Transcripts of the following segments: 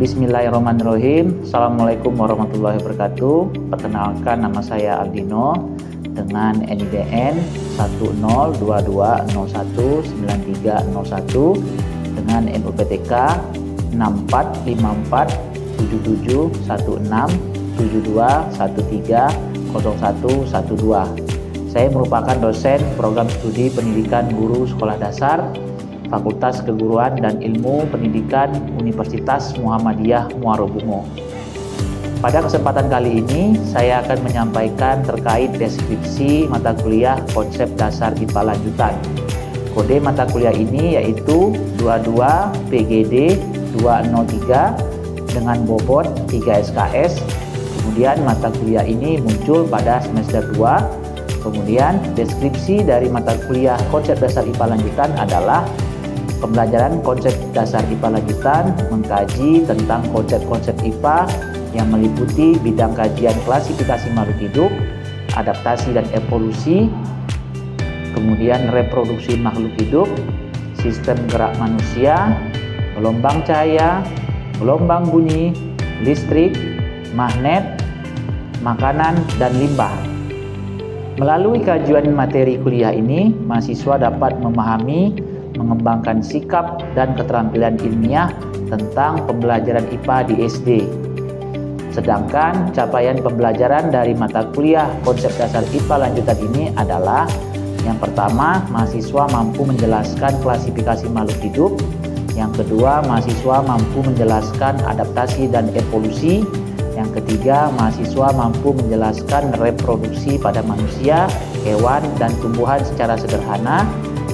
Bismillahirrahmanirrahim. Assalamualaikum warahmatullahi wabarakatuh. Perkenalkan, nama saya Aldino dengan NIDN 1022019301 dengan NUPTK 645477172721300112. Saya merupakan dosen program studi pendidikan guru sekolah dasar Fakultas Keguruan dan Ilmu Pendidikan Universitas Muhammadiyah Muarobungo. Pada kesempatan kali ini, saya akan menyampaikan terkait deskripsi mata kuliah konsep dasar IPA lanjutan. Kode mata kuliah ini yaitu 22 PGD 203 dengan bobot 3 SKS. Kemudian mata kuliah ini muncul pada semester 2. Kemudian deskripsi dari mata kuliah konsep dasar IPA lanjutan adalah pembelajaran konsep dasar IPA lanjutan mengkaji tentang konsep-konsep IPA yang meliputi bidang kajian klasifikasi makhluk hidup, adaptasi dan evolusi, kemudian reproduksi makhluk hidup, sistem gerak manusia, gelombang cahaya, gelombang bunyi, listrik, magnet, makanan, dan limbah. Melalui kajian materi kuliah ini, mahasiswa dapat memahami, mengembangkan sikap dan keterampilan ilmiah tentang pembelajaran IPA di SD. Sedangkan capaian pembelajaran dari mata kuliah konsep dasar IPA lanjutan ini adalah: yang pertama, mahasiswa mampu menjelaskan klasifikasi makhluk hidup. Yang kedua, mahasiswa mampu menjelaskan adaptasi dan evolusi. Yang ketiga, mahasiswa mampu menjelaskan reproduksi pada manusia, hewan, dan tumbuhan secara sederhana.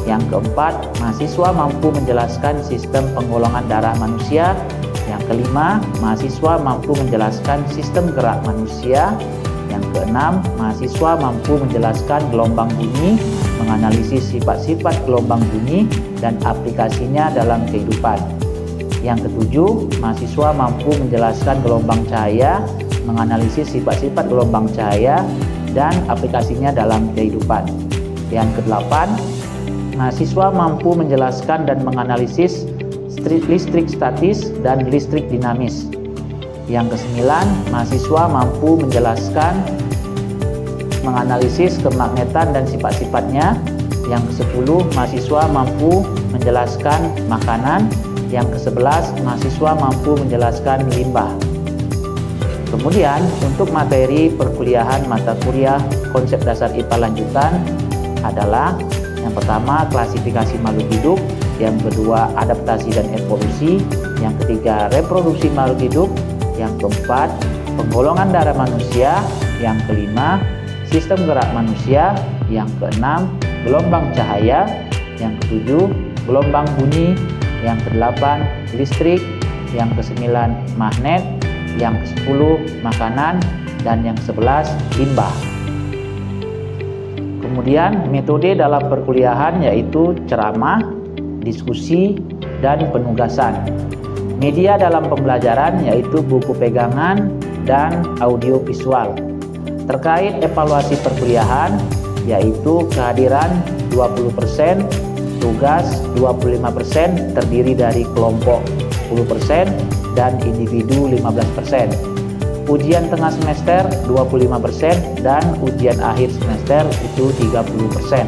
Yang keempat, mahasiswa mampu menjelaskan sistem penggolongan darah manusia. Yang kelima, mahasiswa mampu menjelaskan sistem gerak manusia. Yang keenam, mahasiswa mampu menjelaskan gelombang bunyi, menganalisis sifat-sifat gelombang bunyi dan aplikasinya dalam kehidupan. Yang ketujuh, mahasiswa mampu menjelaskan gelombang cahaya, menganalisis sifat-sifat gelombang cahaya dan aplikasinya dalam kehidupan. Yang kedelapan, mahasiswa mampu menjelaskan dan menganalisis listrik statis dan listrik dinamis. Yang kesembilan, mahasiswa mampu menjelaskan, menganalisis kemagnetan dan sifat-sifatnya. Yang kesepuluh, mahasiswa mampu menjelaskan makanan. Yang kesebelas, mahasiswa mampu menjelaskan limbah. Kemudian, untuk materi perkuliahan mata kuliah konsep dasar IPA lanjutan adalah: yang pertama, klasifikasi makhluk hidup. Yang kedua, adaptasi dan evolusi. Yang ketiga, reproduksi makhluk hidup. Yang keempat, penggolongan darah manusia. Yang kelima, sistem gerak manusia. Yang keenam, gelombang cahaya. Yang ketujuh, gelombang bunyi. Yang kedelapan, listrik. Yang kesembilan, magnet. Yang kesepuluh, makanan. Dan yang kesebelas, limbah. Kemudian metode dalam perkuliahan yaitu ceramah, diskusi, dan penugasan. Media dalam pembelajaran yaitu buku pegangan dan audio visual. Terkait evaluasi perkuliahan yaitu kehadiran 20%, tugas 25%, terdiri dari kelompok 10% dan individu 15%. Ujian tengah semester 25% dan ujian akhir semester itu 30%.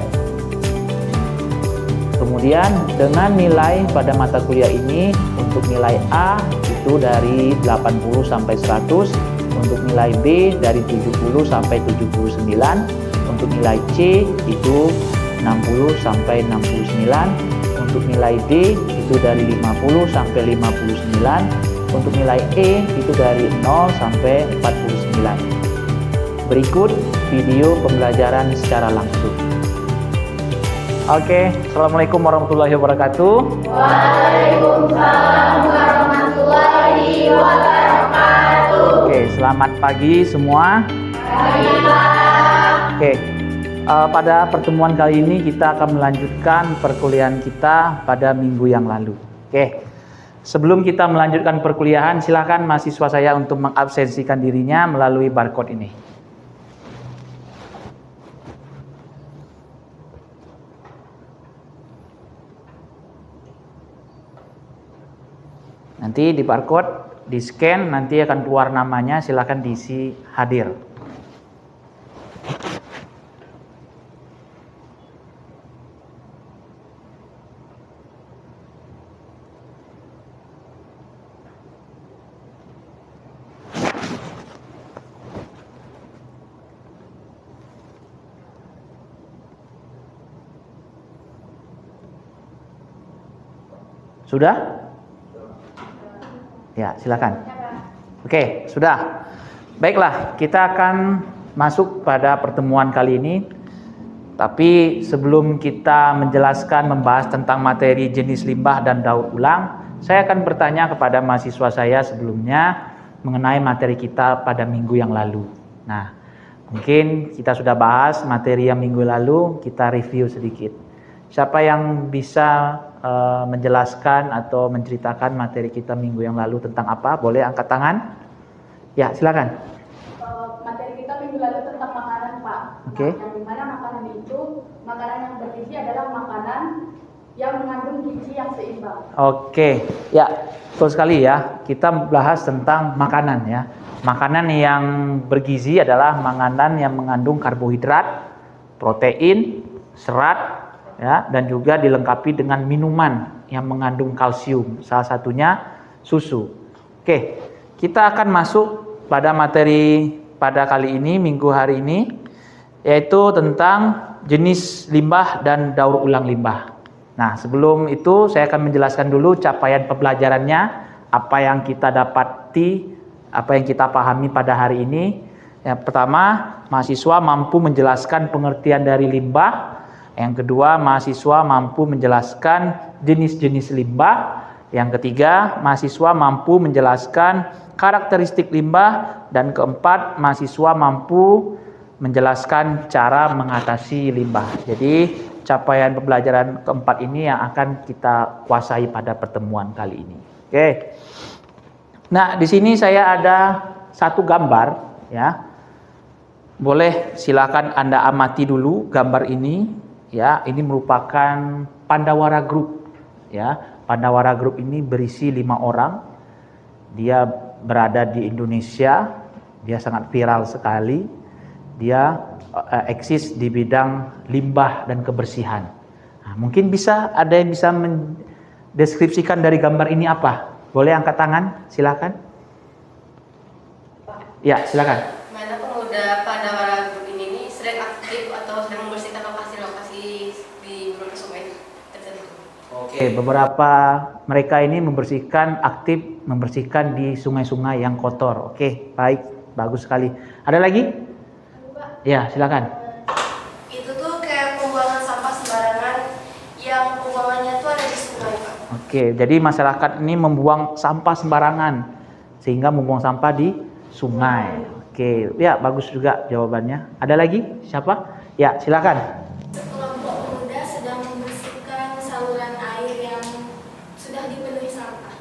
Kemudian dengan nilai pada mata kuliah ini, untuk nilai A itu dari 80 sampai 100, untuk nilai B dari 70 sampai 79, untuk nilai C itu 60 sampai 69, untuk nilai D itu dari 50 sampai 59, untuk nilai E itu dari 0 sampai 49. Berikut video pembelajaran secara langsung. Oke, Assalamualaikum warahmatullahi wabarakatuh. Waalaikumsalam warahmatullahi wabarakatuh. Oke, selamat pagi semua. Pagi, Pak. Oke, pada pertemuan kali ini kita akan melanjutkan perkuliahan kita pada minggu yang lalu. Oke. Sebelum kita melanjutkan perkuliahan, silakan mahasiswa saya untuk mengabsensikan dirinya melalui barcode ini. Nanti di barcode di scan, nanti akan keluar namanya, silakan diisi hadir. Sudah? Ya, silakan. Oke, sudah. Baiklah, kita akan masuk pada pertemuan kali ini. Tapi sebelum kita menjelaskan, membahas tentang materi jenis limbah dan daur ulang, saya akan bertanya kepada mahasiswa saya sebelumnya mengenai materi kita pada minggu yang lalu. Nah, mungkin kita sudah bahas materi yang minggu lalu, kita review sedikit. Siapa yang bisa menjelaskan atau menceritakan materi kita minggu yang lalu tentang apa? Boleh angkat tangan? Ya, silakan. Materi kita minggu lalu tentang makanan, Pak. Oke. Nah, yang dimana makanan itu, makanan yang bergizi adalah makanan yang mengandung gizi yang seimbang. Oke, ya, betul sekali ya. Kita bahas tentang makanan ya. Makanan yang bergizi adalah makanan yang mengandung karbohidrat, protein, serat, ya, dan juga dilengkapi dengan minuman yang mengandung kalsium, salah satunya susu. Oke, kita akan masuk pada materi pada kali ini, minggu hari ini, yaitu tentang jenis limbah dan daur ulang limbah. Nah, sebelum itu saya akan menjelaskan dulu capaian pembelajarannya, apa yang kita dapati, apa yang kita pahami pada hari ini. Yang pertama, mahasiswa mampu menjelaskan pengertian dari limbah. Yang kedua, mahasiswa mampu menjelaskan jenis-jenis limbah. Yang ketiga, mahasiswa mampu menjelaskan karakteristik limbah. Dan keempat, mahasiswa mampu menjelaskan cara mengatasi limbah. Jadi, capaian pembelajaran keempat ini yang akan kita kuasai pada pertemuan kali ini. Oke. Nah, di sini saya ada satu gambar, ya. Boleh silakan Anda amati dulu gambar ini. Ya, ini merupakan Pandawara Group. Ya, Pandawara Group ini berisi 5 orang. Dia berada di Indonesia. Dia sangat viral sekali. Dia eksis di bidang limbah dan kebersihan. Nah, mungkin ada yang bisa mendeskripsikan dari gambar ini apa? Boleh angkat tangan, silakan. Ya, silakan. Mana pemuda Pandawara Group ini sering aktif atau sering membersihkan lokasi-lokasi di beberapa sungai tertentu? Oke, beberapa mereka ini aktif membersihkan di sungai-sungai yang kotor. Oke, baik, bagus sekali. Ada lagi? Ya, silakan. Itu tuh kayak pembuangan sampah sembarangan yang pembuangannya tuh ada di sungai, Pak. Oke, jadi masyarakat ini membuang sampah sembarangan sehingga membuang sampah di sungai. Oke, ya bagus juga jawabannya. Ada lagi? Siapa? Ya, silakan. Sekelompok pemuda sedang membersihkan saluran air yang sudah dipenuhi sampah.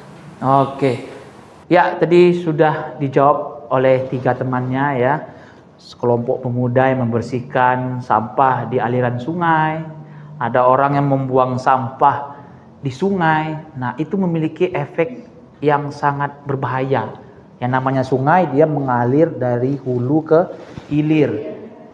Oke. Ya, tadi sudah dijawab oleh 3 temannya ya. Sekelompok pemuda yang membersihkan sampah di aliran sungai. Ada orang yang membuang sampah di sungai. Nah, itu memiliki efek yang sangat berbahaya. Yang namanya sungai, dia mengalir dari hulu ke hilir.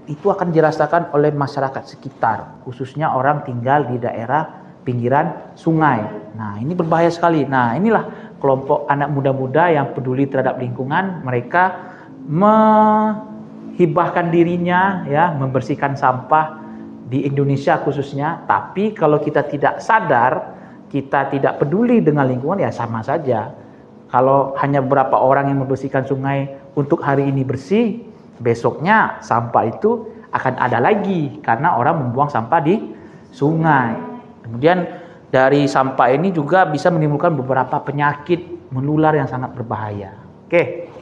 Itu akan dirasakan oleh masyarakat sekitar, khususnya orang tinggal di daerah pinggiran sungai. Nah, ini berbahaya sekali. Nah, inilah kelompok anak muda-muda yang peduli terhadap lingkungan. Mereka hibahkan dirinya ya, membersihkan sampah di Indonesia khususnya. Tapi kalau kita tidak sadar, kita tidak peduli dengan lingkungan, ya sama saja. Kalau hanya beberapa orang yang membersihkan sungai untuk hari ini bersih, besoknya sampah itu akan ada lagi karena orang membuang sampah di sungai. Kemudian dari sampah ini juga bisa menimbulkan beberapa penyakit menular yang sangat berbahaya. Oke,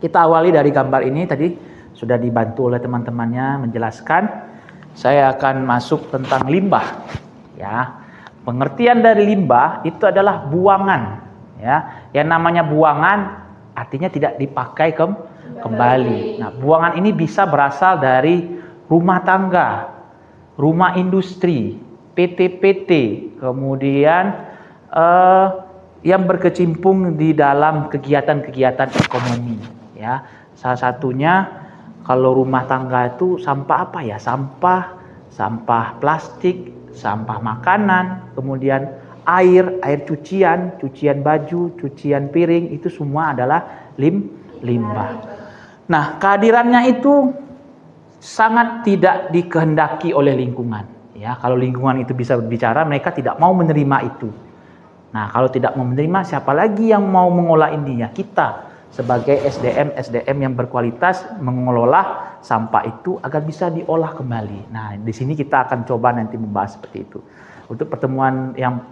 kita awali dari gambar ini. Tadi sudah dibantu oleh teman-temannya menjelaskan. Saya akan masuk tentang limbah. Ya, pengertian dari limbah itu adalah buangan. Ya, yang namanya buangan artinya tidak dipakai kembali. Nah, buangan ini bisa berasal dari rumah tangga, rumah industri, PT-PT, kemudian yang berkecimpung di dalam kegiatan-kegiatan ekonomi, ya. Salah satunya kalau rumah tangga itu sampah apa ya? Sampah plastik, sampah makanan, kemudian air cucian baju, cucian piring, itu semua adalah limbah. Nah, kehadirannya itu sangat tidak dikehendaki oleh lingkungan. Ya, kalau lingkungan itu bisa berbicara, mereka tidak mau menerima itu. Nah, kalau tidak mau menerima, siapa lagi yang mau mengolah ini? Ya, kita sebagai SDM yang berkualitas mengelola sampah itu agar bisa diolah kembali. Nah, di sini kita akan coba nanti membahas seperti itu. Untuk pertemuan yang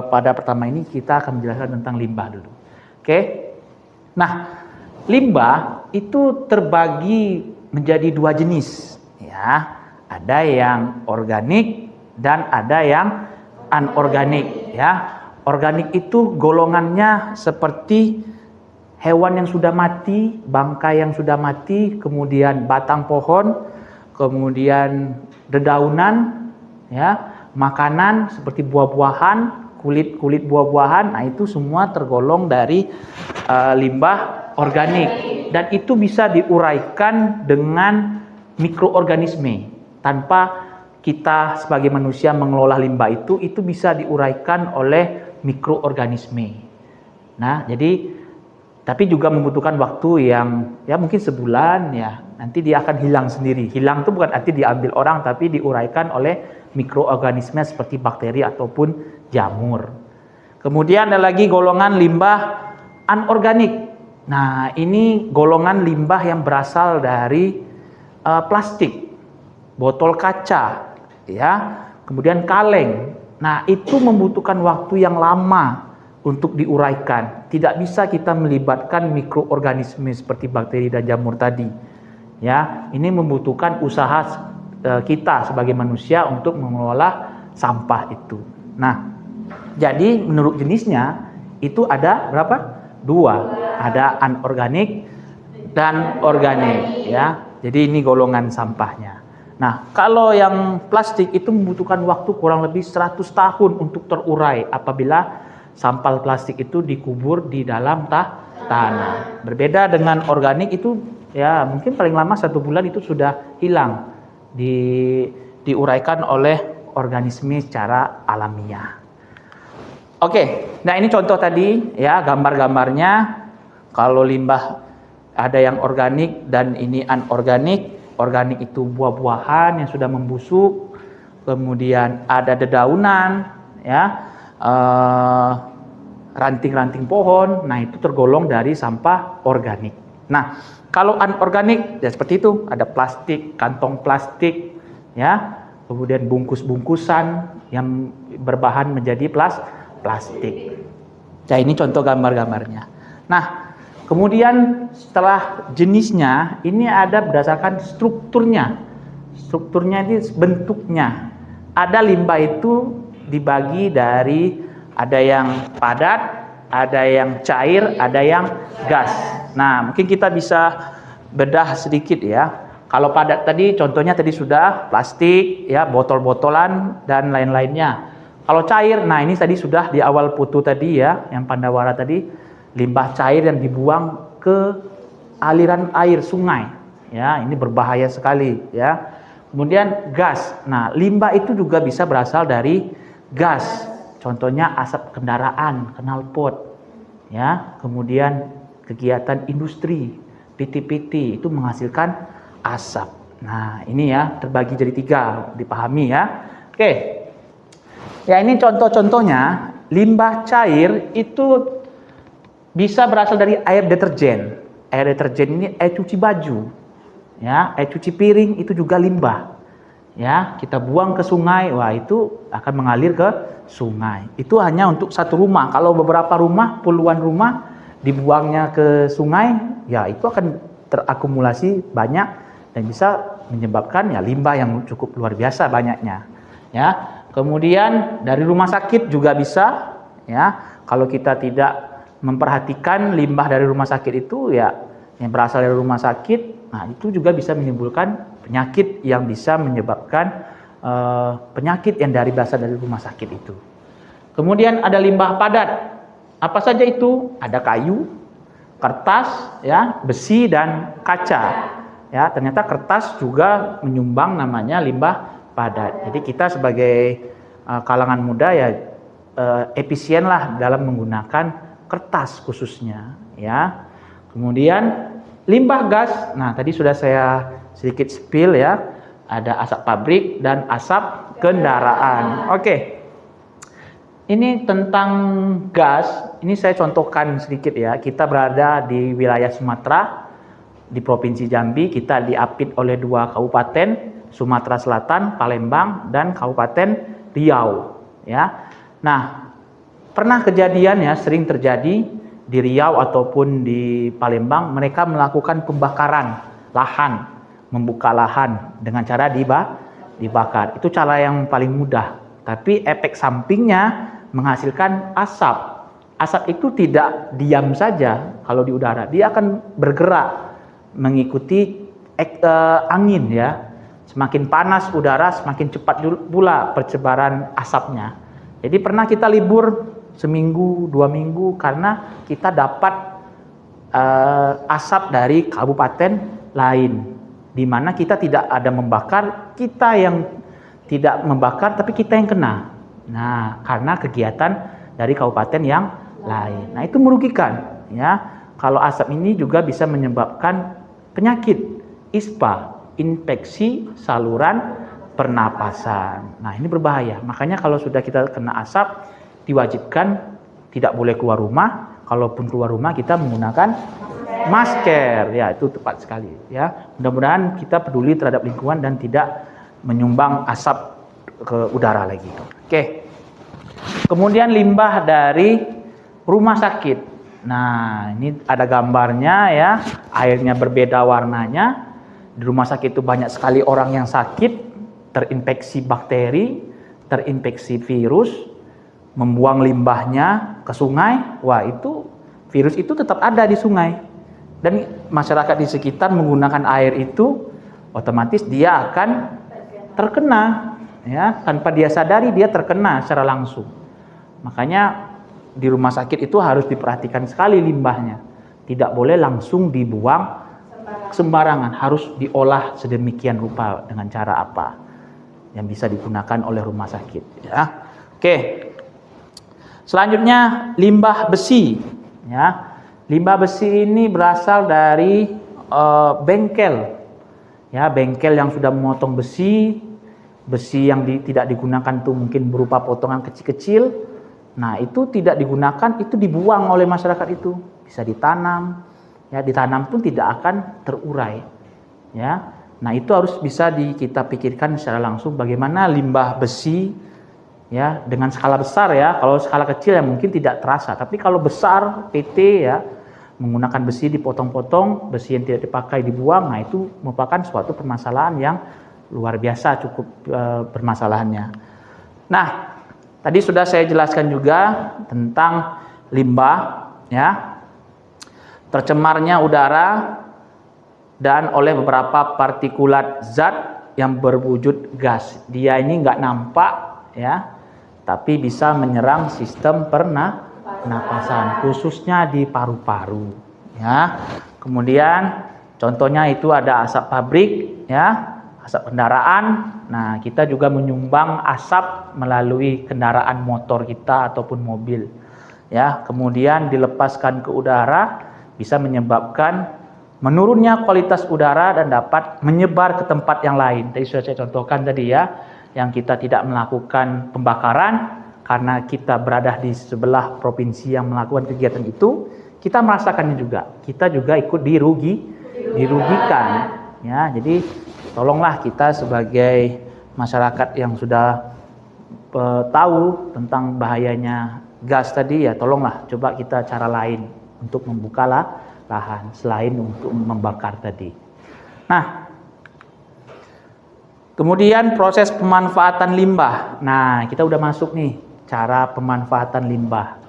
pada pertama ini kita akan menjelaskan tentang limbah dulu. Oke? Nah, limbah itu terbagi menjadi dua jenis, ya. Ada yang organik dan ada yang anorganik, ya. Organik itu golongannya seperti hewan yang sudah mati, bangkai yang sudah mati, kemudian batang pohon, kemudian dedaunan, ya, makanan seperti buah-buahan, kulit buah-buahan. Nah, itu semua tergolong dari limbah organik, dan itu bisa diuraikan dengan mikroorganisme. Tanpa kita sebagai manusia mengelola limbah itu bisa diuraikan oleh mikroorganisme. Nah, jadi tapi juga membutuhkan waktu yang ya mungkin sebulan, ya. Nanti dia akan hilang sendiri. Hilang itu bukan arti diambil orang, tapi diuraikan oleh mikroorganisme seperti bakteri ataupun jamur. Kemudian ada lagi golongan limbah anorganik. Nah, ini golongan limbah yang berasal dari plastik, botol kaca, ya, kemudian kaleng. Nah, itu membutuhkan waktu yang lama untuk diuraikan. Tidak bisa kita melibatkan mikroorganisme seperti bakteri dan jamur tadi. Ya, ini membutuhkan usaha kita sebagai manusia untuk mengelola sampah itu. Nah, jadi menurut jenisnya itu ada berapa? Dua. Ada anorganik dan organik, ya. Jadi ini golongan sampahnya. Nah, kalau yang plastik itu membutuhkan waktu kurang lebih 100 tahun untuk terurai apabila sampah plastik itu dikubur di dalam tanah. Berbeda dengan organik itu ya mungkin paling lama 1 bulan itu sudah hilang, diuraikan oleh organisme secara alamiah. Oke, nah ini contoh tadi ya, gambar-gambarnya. Kalau limbah ada yang organik dan ini anorganik. Organik itu buah-buahan yang sudah membusuk, kemudian ada dedaunan, ya, ranting-ranting pohon. Nah, itu tergolong dari sampah organik. Nah, kalau anorganik ya seperti itu, ada plastik, kantong plastik, ya, kemudian bungkus-bungkusan yang berbahan menjadi plastik. Nah, ini contoh gambar-gambarnya. Nah, kemudian setelah jenisnya, ini ada berdasarkan strukturnya. Strukturnya ini bentuknya. Ada limbah itu dibagi dari ada yang padat, ada yang cair, ada yang gas. Nah, mungkin kita bisa bedah sedikit ya. Kalau padat tadi contohnya tadi sudah plastik ya, botol-botolan dan lain-lainnya. Kalau cair, nah ini tadi sudah di awal putu tadi ya, yang Pandawara tadi. Limbah cair yang dibuang ke aliran air sungai, ya, ini berbahaya sekali, ya. Kemudian gas. Nah, limbah itu juga bisa berasal dari gas. Contohnya asap kendaraan, knalpot, ya. Kemudian kegiatan industri, PT-PT itu menghasilkan asap. Nah, ini ya terbagi jadi 3, dipahami ya. Oke. Ya, ini contoh-contohnya. Limbah cair itu bisa berasal dari air deterjen. Air deterjen ini air cuci baju, ya, air cuci piring itu juga limbah. Ya, kita buang ke sungai, wah itu akan mengalir ke sungai. Itu hanya untuk satu rumah. Kalau beberapa rumah, puluhan rumah dibuangnya ke sungai, ya itu akan terakumulasi banyak dan bisa menyebabkan ya limbah yang cukup luar biasa banyaknya. Ya, kemudian dari rumah sakit juga bisa, ya. Kalau kita tidak memperhatikan limbah dari rumah sakit itu ya yang berasal dari rumah sakit, nah itu juga bisa menimbulkan penyakit yang bisa menyebabkan penyakit yang berasal dari rumah sakit itu. Kemudian ada limbah padat. Apa saja itu? Ada kayu, kertas, ya, besi dan kaca. Ya, ternyata kertas juga menyumbang namanya limbah padat. Jadi kita sebagai kalangan muda ya efisienlah dalam menggunakan kertas khususnya, ya. Kemudian limbah gas. Nah, tadi sudah saya sedikit spill ya. Ada asap pabrik dan asap kendaraan. Oke. Ini tentang gas. Ini saya contohkan sedikit ya. Kita berada di wilayah Sumatera, di Provinsi Jambi. Kita diapit oleh 2 kabupaten, Sumatera Selatan, Palembang, dan Kabupaten Riau. Ya. Nah, pernah kejadian ya, sering terjadi di Riau ataupun di Palembang, mereka melakukan pembakaran lahan, membuka lahan dengan cara dibakar. Itu cara yang paling mudah. Tapi efek sampingnya menghasilkan asap. Asap itu tidak diam saja kalau di udara, dia akan bergerak mengikuti angin ya. Semakin panas udara, semakin cepat pula persebaran asapnya. Jadi pernah kita libur seminggu, 2 minggu karena kita dapat asap dari kabupaten lain, di mana kita tidak ada membakar, kita yang tidak membakar tapi kita yang kena. Nah, karena kegiatan dari kabupaten yang lain. Nah, itu merugikan ya. Kalau asap ini juga bisa menyebabkan penyakit ISPA, infeksi saluran pernapasan. Nah, ini berbahaya. Makanya kalau sudah kita kena asap, diwajibkan tidak boleh keluar rumah. Kalaupun keluar rumah kita menggunakan masker. Ya, itu tepat sekali ya. Mudah-mudahan kita peduli terhadap lingkungan dan tidak menyumbang asap ke udara lagi. Oke. Kemudian limbah dari rumah sakit. Nah, ini ada gambarnya ya. Airnya berbeda warnanya. Di rumah sakit itu banyak sekali orang yang sakit, terinfeksi bakteri, terinfeksi virus, membuang limbahnya ke sungai. Wah, itu virus itu tetap ada di sungai. Dan masyarakat di sekitar menggunakan air itu, otomatis dia akan terkena ya, tanpa dia sadari dia terkena secara langsung. Makanya di rumah sakit itu harus diperhatikan sekali limbahnya. Tidak boleh langsung dibuang sembarangan, harus diolah sedemikian rupa dengan cara apa yang bisa digunakan oleh rumah sakit ya. Oke. Selanjutnya limbah besi ya. Limbah besi ini berasal dari bengkel. Ya, bengkel yang sudah memotong besi yang tidak digunakan tuh mungkin berupa potongan kecil-kecil. Nah, itu tidak digunakan, itu dibuang oleh masyarakat itu. Bisa ditanam. Ya, ditanam pun tidak akan terurai. Ya. Nah, itu harus bisa kita pikirkan secara langsung bagaimana limbah besi ya dengan skala besar ya. Kalau skala kecil ya mungkin tidak terasa, tapi kalau besar PT ya menggunakan besi dipotong-potong, besi yang tidak dipakai dibuang. Nah, itu merupakan suatu permasalahan yang luar biasa cukup permasalahannya. Nah, tadi sudah saya jelaskan juga tentang limbah ya. Tercemarnya udara dan oleh beberapa partikulat zat yang berwujud gas. Dia ini nggak nampak ya, tapi bisa menyerang sistem pernapasan, khususnya di paru-paru ya. Kemudian contohnya itu ada asap pabrik ya, asap kendaraan. Nah, kita juga menyumbang asap melalui kendaraan motor kita ataupun mobil ya. Kemudian dilepaskan ke udara bisa menyebabkan menurunnya kualitas udara dan dapat menyebar ke tempat yang lain. Tadi sudah saya contohkan tadi ya, yang kita tidak melakukan pembakaran karena kita berada di sebelah provinsi yang melakukan kegiatan itu, kita merasakannya juga. Kita juga ikut dirugikan ya. Jadi tolonglah kita sebagai masyarakat yang sudah tahu tentang bahayanya gas tadi ya, tolonglah coba kita cara lain untuk membuka lahan selain untuk membakar tadi. Nah, kemudian proses pemanfaatan limbah. Nah, kita udah masuk nih cara pemanfaatan limbah.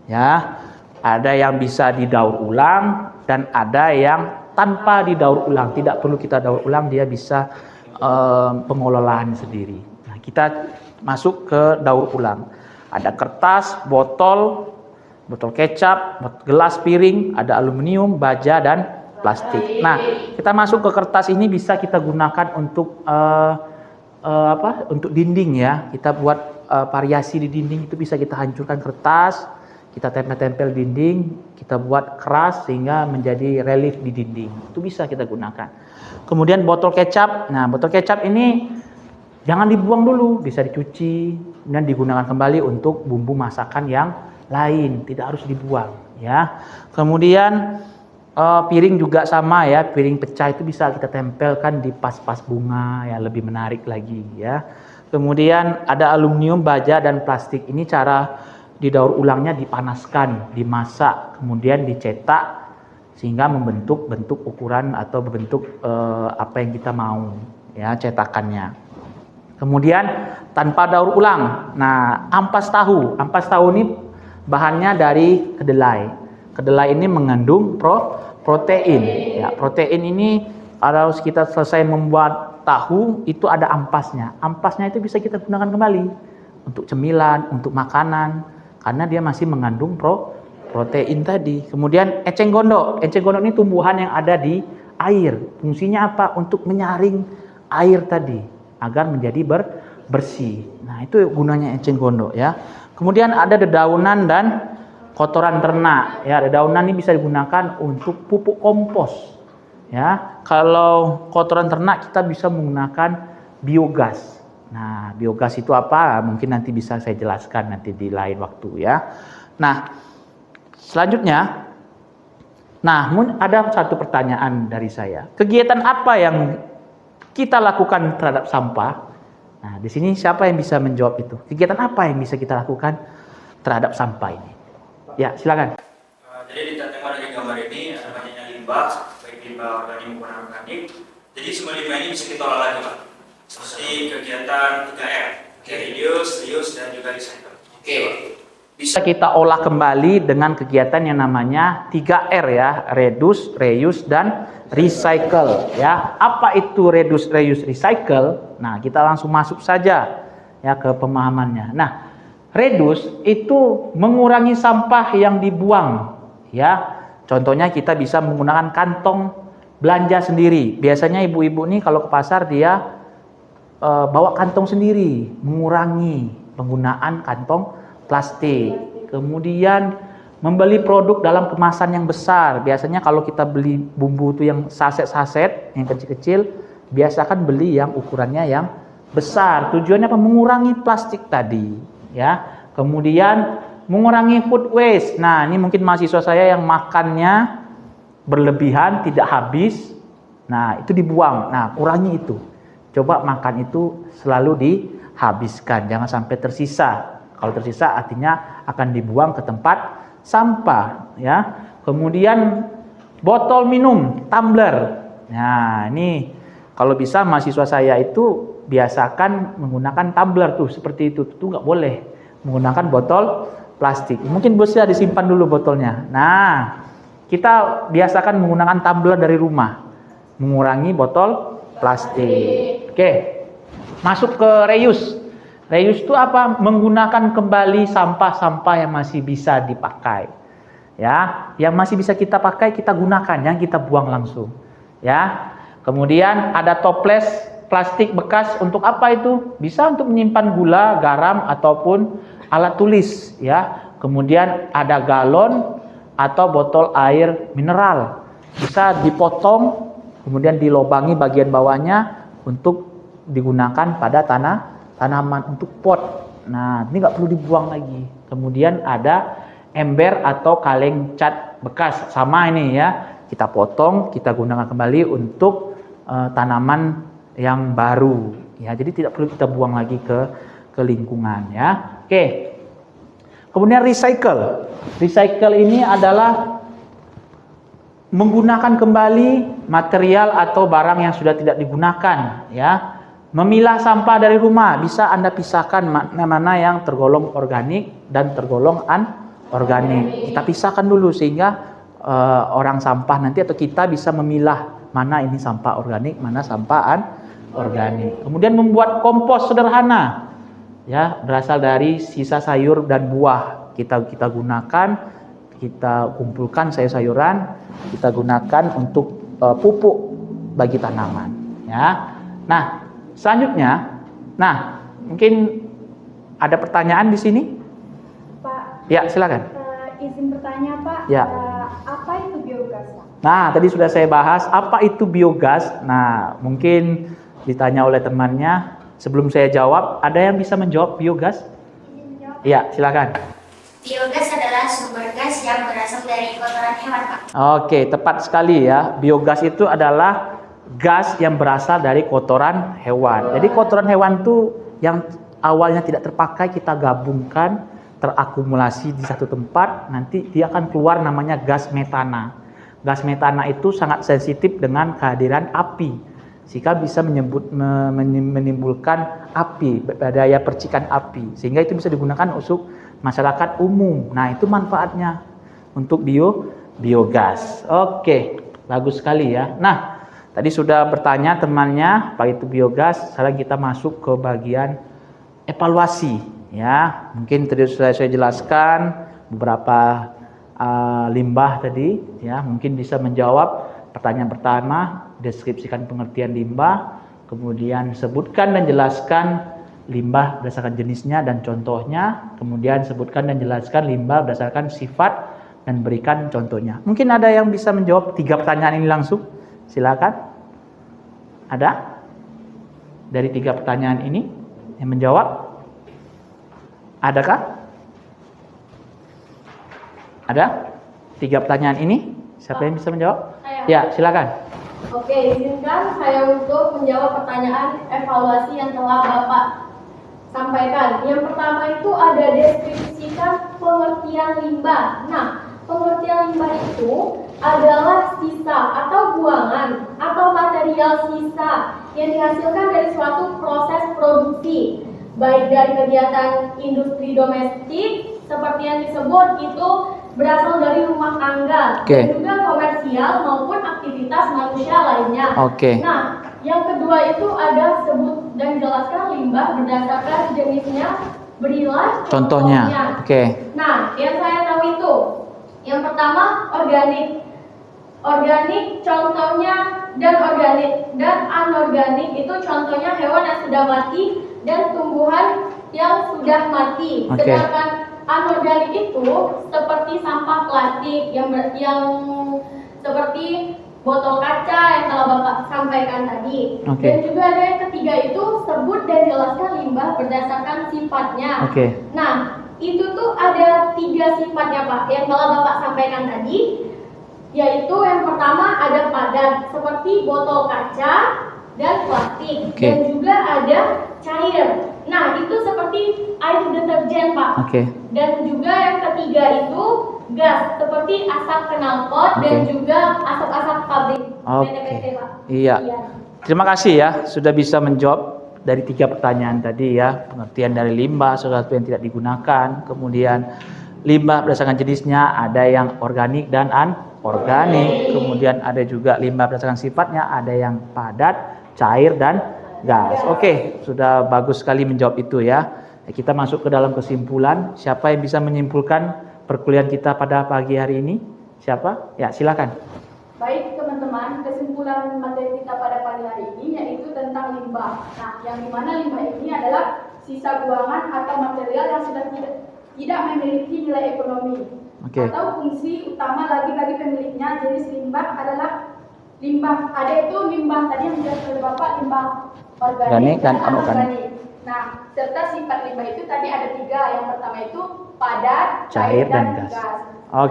Ya, ada yang bisa didaur ulang dan ada yang tanpa didaur ulang. Tidak perlu kita daur ulang, dia bisa pengelolaan sendiri. Nah, kita masuk ke daur ulang. Ada kertas, botol, botol kecap, gelas, piring, ada aluminium, baja dan plastik. Nah, kita masuk ke kertas ini bisa kita gunakan untuk untuk dinding ya. Kita buat variasi di dinding, itu bisa kita hancurkan kertas, kita tempel-tempel dinding, kita buat keras sehingga menjadi relief di dinding. Itu bisa kita gunakan. Kemudian botol kecap. Nah, botol kecap ini jangan dibuang dulu, bisa dicuci, kemudian digunakan kembali untuk bumbu masakan yang lain, tidak harus dibuang ya. Kemudian piring juga sama ya, piring pecah itu bisa kita tempelkan di pas-pas bunga ya, lebih menarik lagi ya. Kemudian ada aluminium, baja dan plastik. Ini cara didaur ulangnya, dipanaskan, dimasak, kemudian dicetak sehingga membentuk bentuk ukuran atau bentuk apa yang kita mau ya cetakannya. Kemudian tanpa daur ulang. Nah, ampas tahu. Ampas tahu ini bahannya dari kedelai. Kedelai ini mengandung protein. Ya, protein ini kalau kita selesai membuat tahu itu ada ampasnya. Ampasnya itu bisa kita gunakan kembali untuk cemilan, untuk makanan, karena dia masih mengandung protein tadi. Kemudian eceng gondok. Eceng gondok ini tumbuhan yang ada di air. Fungsinya apa? Untuk menyaring air tadi agar menjadi bersih. Nah, itu gunanya eceng gondok ya. Kemudian ada dedaunan dan kotoran ternak. Ya, dedaunan ini bisa digunakan untuk pupuk kompos. Ya, kalau kotoran ternak kita bisa menggunakan biogas. Nah, biogas itu apa? Mungkin nanti bisa saya jelaskan nanti di lain waktu ya. Nah, selanjutnya, ada satu pertanyaan dari saya. Kegiatan apa yang kita lakukan terhadap sampah? Nah, di sini siapa yang bisa menjawab itu? Kegiatan apa yang bisa kita lakukan terhadap sampah ini? Ya, silakan. Jadi kita tengok dari gambar ini ada banyaknya limbah, baik limbah organik maupun anorganik. Jadi semua limbah ini bisa kita olah lagi, Pak. Seperti kegiatan 3R, reduce, reuse, dan juga recycle. Oke. Bisa kita olah kembali dengan kegiatan yang namanya 3R ya, reduce, reuse, dan recycle ya. Apa itu reduce, reuse, recycle? Nah, kita langsung masuk saja ya ke pemahamannya. Nah, reduce itu mengurangi sampah yang dibuang ya. Contohnya kita bisa menggunakan kantong belanja sendiri. Biasanya ibu-ibu nih kalau ke pasar dia bawa kantong sendiri, mengurangi penggunaan kantong plastik. Kemudian membeli produk dalam kemasan yang besar. Biasanya kalau kita beli bumbu itu yang saset-saset, yang kecil-kecil, biasakan beli yang ukurannya yang besar. Tujuannya apa? Mengurangi plastik tadi, ya. Kemudian mengurangi food waste. Nah, ini mungkin mahasiswa saya yang makannya berlebihan, tidak habis. Nah, itu dibuang. Nah, kurangi itu. Coba makan itu selalu dihabiskan, jangan sampai tersisa. Kalau tersisa artinya akan dibuang ke tempat sampah ya. Kemudian botol minum, tumbler. Nah, ini kalau bisa mahasiswa saya itu biasakan menggunakan tumbler tuh seperti itu. Itu nggak boleh menggunakan botol plastik. Mungkin bisa disimpan dulu botolnya. Nah, kita biasakan menggunakan tumbler dari rumah. Mengurangi botol plastik. Oke. Masuk ke reuse. Reuse itu apa? Menggunakan kembali sampah-sampah yang masih bisa dipakai. Ya, yang masih bisa kita pakai kita gunakan, yang kita buang langsung. Ya. Kemudian ada toples plastik bekas untuk apa itu? Bisa untuk menyimpan gula, garam ataupun alat tulis, ya. Kemudian ada galon atau botol air mineral. Bisa dipotong, kemudian dilobangi bagian bawahnya untuk digunakan pada tanaman untuk pot. Nah, ini nggak perlu dibuang lagi. Kemudian ada ember atau kaleng cat bekas, sama ini ya. Kita potong, kita gunakan kembali untuk tanaman yang baru. Ya, jadi tidak perlu kita buang lagi ke lingkungan ya. Oke. Kemudian recycle. Recycle ini adalah menggunakan kembali material atau barang yang sudah tidak digunakan ya. Memilah sampah dari rumah, bisa Anda pisahkan mana yang tergolong organik dan tergolong anorganik. Kita pisahkan dulu sehingga orang sampah nanti atau kita bisa memilah mana ini sampah organik, mana sampah anorganik. Kemudian membuat kompos sederhana, ya, berasal dari sisa sayur dan buah. kita gunakan, kita kumpulkan sayur-sayuran, kita gunakan untuk pupuk bagi tanaman, ya. Nah, selanjutnya, mungkin ada pertanyaan di sini? Pak, Ya, silakan. izin bertanya Pak, Ya. apa itu biogas Pak? Nah, tadi sudah saya bahas apa itu biogas. Nah, mungkin ditanya oleh temannya. Sebelum saya jawab, ada yang bisa menjawab biogas? Ya, silakan. Biogas adalah sumber gas yang berasal dari kotoran hewan, Pak. Oke, tepat sekali ya. Biogas itu adalah gas yang berasal dari kotoran hewan. Jadi kotoran hewan itu yang awalnya tidak terpakai kita gabungkan, terakumulasi di satu tempat, nanti dia akan keluar namanya gas metana. Gas metana itu sangat sensitif dengan kehadiran api. Sehingga bisa menimbulkan api, daya percikan api. Sehingga itu bisa digunakan untuk masyarakat umum. Nah, itu manfaatnya untuk biogas. Oke, bagus sekali ya. Nah, tadi sudah bertanya temannya apa itu biogas. Sekarang kita masuk ke bagian evaluasi ya. Mungkin tadi sudah saya jelaskan beberapa limbah tadi ya. Mungkin bisa menjawab pertanyaan pertama, deskripsikan pengertian limbah, kemudian sebutkan dan jelaskan limbah berdasarkan jenisnya dan contohnya, kemudian sebutkan dan jelaskan limbah berdasarkan sifat dan berikan contohnya. Mungkin ada yang bisa menjawab 3 pertanyaan ini langsung? Silakan. Ada? Dari 3 pertanyaan ini yang menjawab? Adakah? Ada? 3 pertanyaan ini? Siapa yang bisa menjawab? Ya, silakan. Oke, izinkan saya untuk menjawab pertanyaan evaluasi yang telah Bapak sampaikan. Yang pertama itu ada deskripsikan pengertian limbah. Nah, pengertian limbah itu adalah sisa atau buangan atau material sisa yang dihasilkan dari suatu proses produksi, baik dari kegiatan industri domestik seperti yang disebut itu berasal dari rumah tangga, dan juga komersial maupun aktivitas manusia lainnya. Nah, yang kedua itu ada sebut dan jelaskan limbah berdasarkan jenisnya, berilah contohnya. Nah, yang saya tahu itu, yang pertama organik. Organik contohnya dan organik, dan anorganik itu contohnya hewan yang sudah mati dan tumbuhan yang sudah mati. Sedangkan anorganik itu seperti sampah plastik yang seperti botol kaca yang telah Bapak sampaikan tadi. Dan juga ada yang ketiga itu sebut dan jelaskan limbah berdasarkan sifatnya. Nah, itu tuh ada 3 sifatnya Pak yang telah Bapak sampaikan tadi, yaitu yang pertama ada padat seperti botol kaca dan plastik, dan juga ada cair. Nah, itu seperti air deterjen Pak. Dan juga yang ketiga itu gas seperti asap knalpot dan juga asap-asap pabrik PT-PT Pak. Iya. Terima kasih ya sudah bisa menjawab dari 3 pertanyaan tadi ya. Pengertian dari limbah, sesuatu yang tidak digunakan, kemudian limbah berdasarkan jenisnya, ada yang organik dan anorganik, kemudian ada juga limbah berdasarkan sifatnya, ada yang padat, cair dan gas. Sudah bagus sekali menjawab itu ya. Kita masuk ke dalam kesimpulan. Siapa yang bisa menyimpulkan perkuliahan kita pada pagi hari ini? Siapa? Ya, silakan. Baik teman-teman, kesimpulan materi kita pada pagi hari ini yaitu tentang limbah. Nah, yang dimana limbah ini adalah sisa buangan atau material yang sudah tidak memiliki nilai ekonomi atau fungsi utama bagi pemiliknya. Jenis limbah adalah limbah, ada itu limbah tadi yang sudah oleh Bapak, limbah organik dan anorganik. Nah, serta sifat limbah itu tadi ada 3. Yang pertama itu padat, cair dan gas.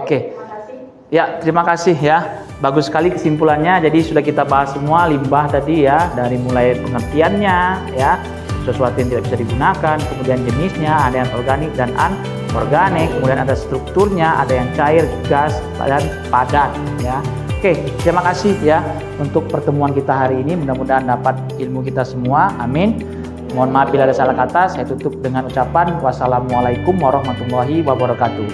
Terima kasih. Ya, terima kasih ya. Bagus sekali kesimpulannya. Jadi sudah kita bahas semua limbah tadi ya, dari mulai pengertiannya ya, sesuatu yang tidak bisa digunakan, kemudian jenisnya, ada yang organik dan anorganik, kemudian ada strukturnya, ada yang cair, gas dan padat ya. Terima kasih ya untuk pertemuan kita hari ini. Mudah-mudahan dapat ilmu kita semua. Amin. Mohon maaf bila ada salah kata. Saya tutup dengan ucapan wassalamualaikum warahmatullahi wabarakatuh.